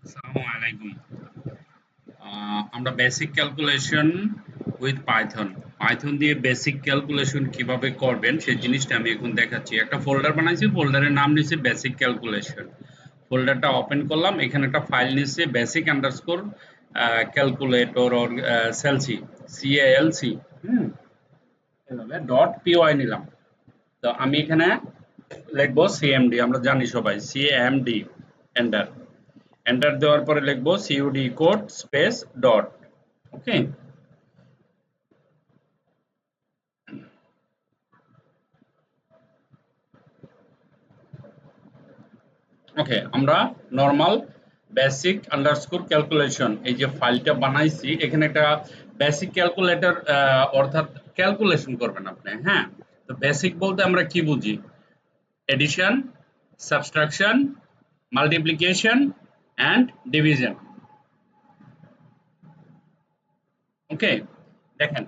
আসসালামু আলাইকুম। আমরা basic calculation with Python Python দিয়ে বেসিক ক্যালকুলেশন কিভাবে করবেন সেই জিনিসটা আমি এখন দেখাচ্ছি। একটা ফোল্ডার বানাইছি, ফোল্ডারের নাম নিয়েছি বেসিক ক্যালকুলেশন। ফোল্ডারটা ওপেন করলাম, এখানে একটা ফাইল নিচ্ছে বেসিক আন্ডারস্কোর ক্যালকুলেটর অর সেলসি, সিএএলসি। হুম, এভাবে ডট পিওয়াই নিলাম। তো আমি এখানে লিখবো সিএমডি, আমরা জানি সবাই সিএমডি। এন্টার। এন্টার দেওয়ার পরে লিখবো সিইউডি কোড স্পেস ডট। ওকে। ওকে, আমরা নরমাল বেসিক আন্ডারস্কোর ক্যালকুলেশন এই যে ফাইলটা বানাইছি, এখানে একটা বেসিক ক্যালকুলেটর অর্থাৎ ক্যালকুলেশন করবেন আপনি। হ্যাঁ, তো বেসিক বলতে আমরা কি বুঝি? Addition, subtraction, multiplication and division. Okay, দেখেন,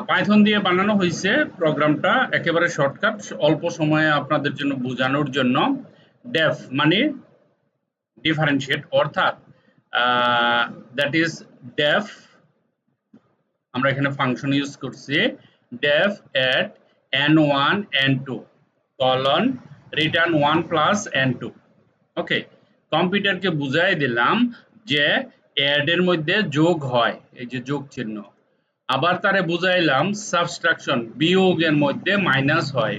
পাইথন দিয়ে বানানো হয়েছে প্রোগ্রামটা, একেবারে শর্টকাট, অল্প সময়ে আপনাদের জন্য বোঝানোর জন্য। ডেফ মানে ডিফারেন্সিয়েট, অর্থাৎ দ্যাট ইজ ডেফ। আমরা এখানে ফাংশন ইউজ করছি def at n1 n2 colon return 1 plus n2। Okay, কম্পিউটারকে বুঝাই দিলাম যে অ্যাড এর মধ্যে যোগ হয়, এই যে যোগ চিহ্ন। আবার তারে বুঝাইলাম সাবট্রাকশন, বিয়োগের মধ্যে মাইনাস হয়।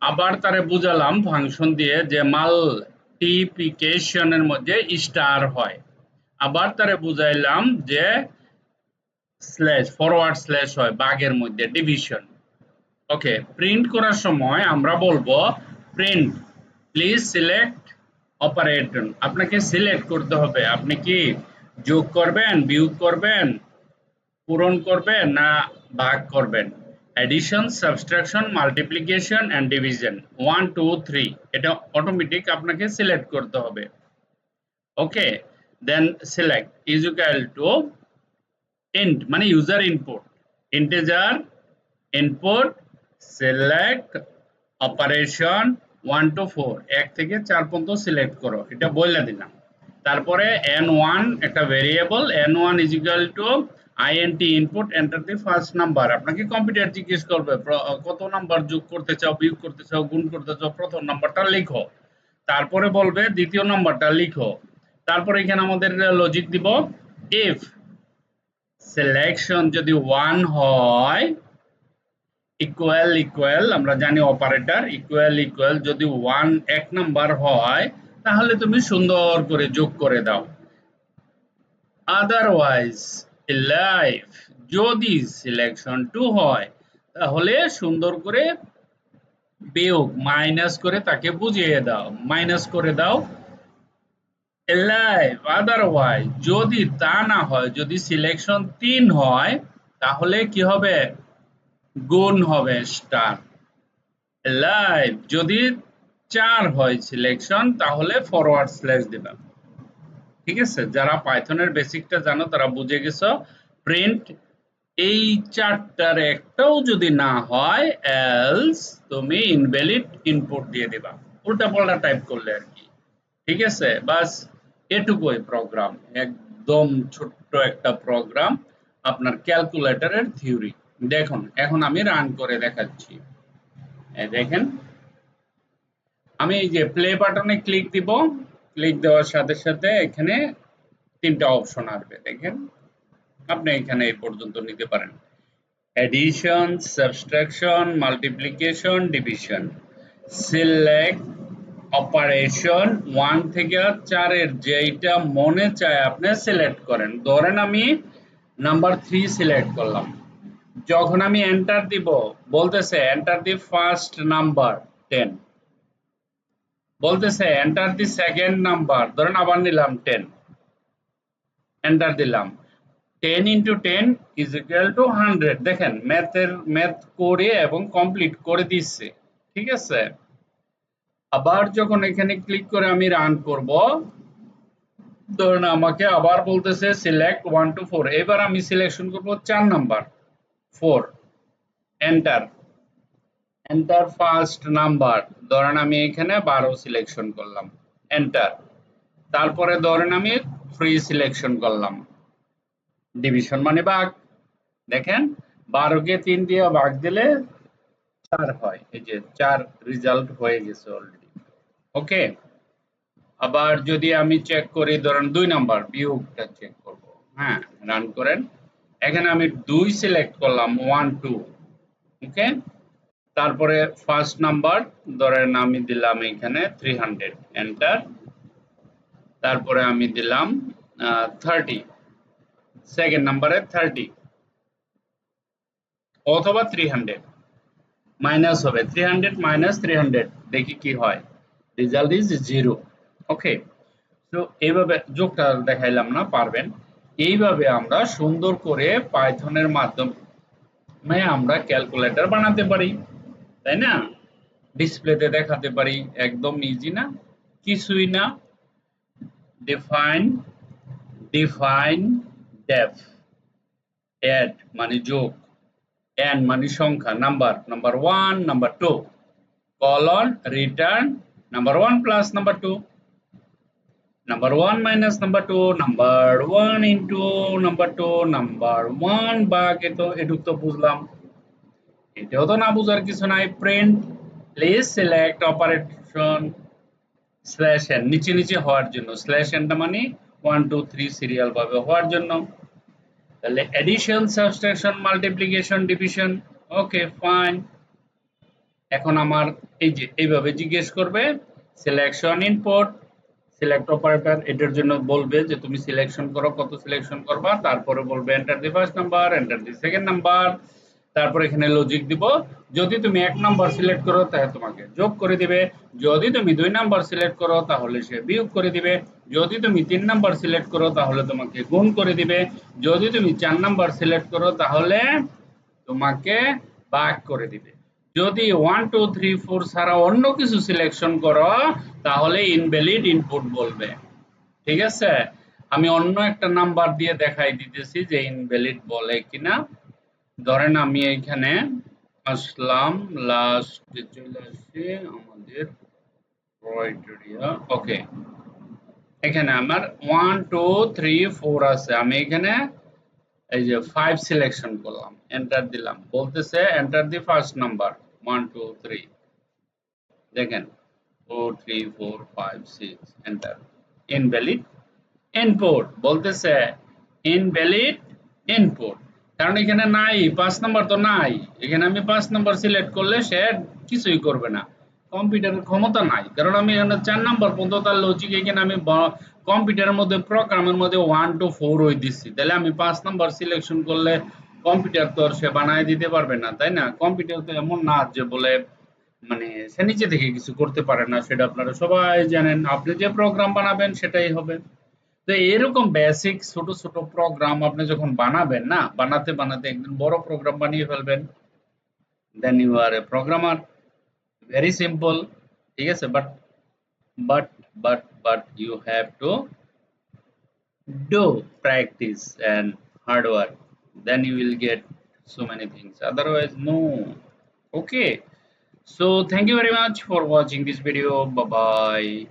আবার তারে বুঝালাম ফাংশন দিয়ে যে মাল্টিপ্লিকেশনের মধ্যে স্টার হয়। আবার তারে বুঝাইলাম যে স্ল্যাশ ফরওয়ার্ড স্ল্যাশ হয় বাগের মধ্যে ডিভিশন। ওকে, প্রিন্ট করার সময় আমরা বলবো প্রিন্ট প্লিজ সিলেক্ট অপারেটর। আপনাকে সিলেক্ট করতে হবে আপনি কি যোগ করবেন, বিয়োগ করবেন, পূরণ করবেন না ভাগ করবেন। Addition, subtraction, multiplication and division 1 2 3 এটা অটোমেটিক আপনাকে সিলেক্ট করতে হবে। Okay, then select is equal to int মানে user input, integer input select operation 1 to 4, 1 থেকে 4 পর্যন্ত সিলেক্ট করো, এটা বলে দিলাম। তারপরে n1 একটা variable, n1 is equal to int input enter the first number. আপনাকে কম্পিউটার জিজ্ঞেস করবে কত নাম্বার যোগ করতে চাও, বিয়োগ করতে চাও, গুণ করতে চাও, প্রথম নাম্বারটা লিখো। তারপরে বলবে দ্বিতীয় নাম্বারটা লিখো। তারপরে এখানে আমাদের লজিক দিব, ইফ সিলেকশন যদি 1 হয়, ইকুয়াল ইকুয়াল আমরা জানি অপারেটর, ইকুয়াল ইকুয়াল যদি 1 এক নাম্বার হয় তাহলে তুমি সুন্দর করে যোগ করে দাও। আদারওয়াইজ লাইফ, যদি সিলেকশন 2 হয় তাহলে সুন্দর করে বিয়োগ মাইনাস করে তাকে বুঝিয়ে দাও, মাইনাস করে দাও। লাইফ আদারওয়াইজ যদি তা না হয়, যদি সিলেকশন 3 হয় তাহলে কি হবে? গুণ হবে স্টার। লাইভ যদি 4 হয় সিলেকশন তাহলে ফরওয়ার্ড স্ল্যাশ দিলাম। ঠিক আছে, যারা পাইথনের বেসিকটা জানো তারা বুঝে গেছো। প্রিন্ট এই চারটার একটাও যদি না হয় এলস তুমি ইনভ্যালিড ইনপুট দিয়ে দিবা, উল্টা পাল্টা টাইপ করলে আর কি। ঠিক আছে, বাস এটুকুই প্রোগ্রাম, একদম ছোট্ট একটা প্রোগ্রাম আপনার ক্যালকুলেটরের থিওরি। দেখুন এখন আমি রান করে দেখাচ্ছি। এই দেখেন, আমি এই যে প্লে বাটনে ক্লিক দিব, ক্লিক দেওয়ার সাথে সাথে এখানে 3টা অপশন আসবে, দেখেন। আপনি এখানে এই পর্যন্ত নিতে পারেন, addition, subtraction, multiplication, division. Select operation 1 থেকে 4 এর যেইটা মনে চায় আপনি সিলেক্ট করেন। ধরেন আমি নাম্বার 3 সিলেক্ট করলাম। যখন আমি এন্টার দিব বলতেছে এন্টার দি ফার্স্ট নাম্বার 10, বলতেছে এন্টার দি সেকেন্ড নাম্বার, ধরেন আবার নিলাম 10, এন্টার দিলাম। 10 into 10 is equal to 100। দেখেন ম্যাথ করে এবং কমপ্লিট করে দিচ্ছে। ঠিক আছে, আবার যখন এখানে ক্লিক করে আমি রান করব, ধরুন আমাকে আবার বলতেছে সিলেক্ট 1 to 4, এবার আমি সিলেকশন করব 4 number 4, enter. Enter first number, ধরেন আমি এখানে 12 সিলেকশন করলাম, এন্টার। তারপরে ধরেন আমি 3 সিলেকশন করলাম, ডিভিশন মানে ভাগ। দেখেন 12 কে 3 দিয়ে ভাগ দিলে 4 হয়, এই যে 4 রেজাল্ট হয়ে গেছে অলরেডি। ওকে, আবার যদি আমি চেক করি ধরেন 2 নাম্বার বিয়োগটা চেক করব। হ্যাঁ, রান করেন। এখানে আমি 2 সিলেক্ট করলাম 1 2। ওকে, তারপরে ফার্স্ট নাম্বার ধরেন আমি দিলাম এখানে 300, এন্টার। তারপরে আমি দিলাম 30, সেকেন্ড নাম্বারে 30 অথবা 300, মাইনাস হবে 300 মাইনাস 300, দেখি কি হয়, রেজাল্ট ইজ 0। ওকে, তো এইভাবে যোগটা দেখাইলাম না, পারবেন। এইভাবে আমরা সুন্দর করে পাইথনের মাধ্যমে আমরা ক্যালকুলেটর বানাতে পারি, তাই না? ডিসপ্লেতে দেখাতে পারি, একদম ইজি না, কিছুই না। ডিফাইন, ডিফাইন ডেফ, অ্যাড মানে যোগ, এন মানে সংখ্যা, number, number 1 number 2, colon return number 1 plus number 2, number 1 minus number 2, number 1 into number 2, number 1 ভাগ এটুক তো বুঝলাম। এটাও তো না বুঝার কিছু নাই। Print please select operation slash N, নিচে নিচে হওয়ার জন্য, স্ল্যাশ এনটা মানে 1 2 3 সিরিয়াল ভাবে হওয়ার জন্য। তাহলে addition, subtraction, multiplication, division. Okay fine. এখন আমার এই যে এইভাবে জিজ্ঞেস করবে সিলেকশন ইনপুট, সিলেক্ট অপারেটর এটার জন্য বলবে যে তুমি সিলেকশন করো, কত সিলেকশন করবা, তারপরে বলবে enter the first number, enter the second number. তারপর এখানে লজিক দিব, যদি তুমি 1 নাম্বার সিলেক্ট করো তাহলে তোমাকে যোগ করে দিবে, যদি তুমি 2 নাম্বার সিলেক্ট করো তাহলে সে বিয়োগ করে দিবে, যদি তুমি 3 নাম্বার সিলেক্ট করো তাহলে তোমাকে গুণ করে দিবে, যদি তুমি 4 নাম্বার সিলেক্ট করো তাহলে তোমাকে ভাগ করে দিবে। যদি 1 2 3 4 ছাড়া অন্য কিছু সিলেকশন করো তাহলে ইনভ্যালিড ইনপুট বলবে। ঠিক আছে, আমি অন্য একটা নাম্বার দিয়ে দেখাই দিতেছি যে ইনভ্যালিড বলে কিনা। ধরেন আমি এইখানে আসলাম, লাস্টে চলে আসি আমাদের ক্রাইটেরিয়া। ওকে, এখানে আমার 1 2 3 4 আছে, আমি এখানে এই যে 5 সিলেকশন করলাম, এন্টার দিলাম, বলতেছে এন্টার দি ফার্স্ট নাম্বার 1 2 3, দেখেন 4 3 4 5 6, এন্টার। ইনভ্যালিড ইনপুট বলতেছে, ইনভ্যালিড ইনপুট, কারণ এখানে নাই 5 নাম্বার তো নাই, এখানে আমি 5 নাম্বার সিলেক্ট করলে সে কিছুই করবে না, কম্পিউটারের ক্ষমতা নাই, কারণ আমি এখানে 4 নাম্বার পর্যন্ত তার লজিক এখানে আমি কম্পিউটারের মধ্যে প্রোগ্রামের মধ্যে 1 to 4 ওই দিচ্ছি, তাহলে আমি 5 নাম্বার সিলেকশন করলে কম্পিউটার তো আর সে বানায় দিতে পারবে না, তাই না? কম্পিউটার তো এমন না যে বলে মানে সে নিজে থেকে কিছু করতে পারে না, সেটা আপনারা সবাই জানেন, আপনি যে প্রোগ্রাম বানাবেন সেটাই হবে। তো এরকম বেসিক ছোট ছোট প্রোগ্রাম আপনি যখন বানাবেন না, বানাতে বানাতে একদিন বড় প্রোগ্রাম বানিয়ে ফেলবেন, then you are a programmer, very simple. ঠিক আছে, but but you have to do practice and hard work, then you will get so many things, otherwise no. Okay, so thank you very much for watching this video. Bye bye.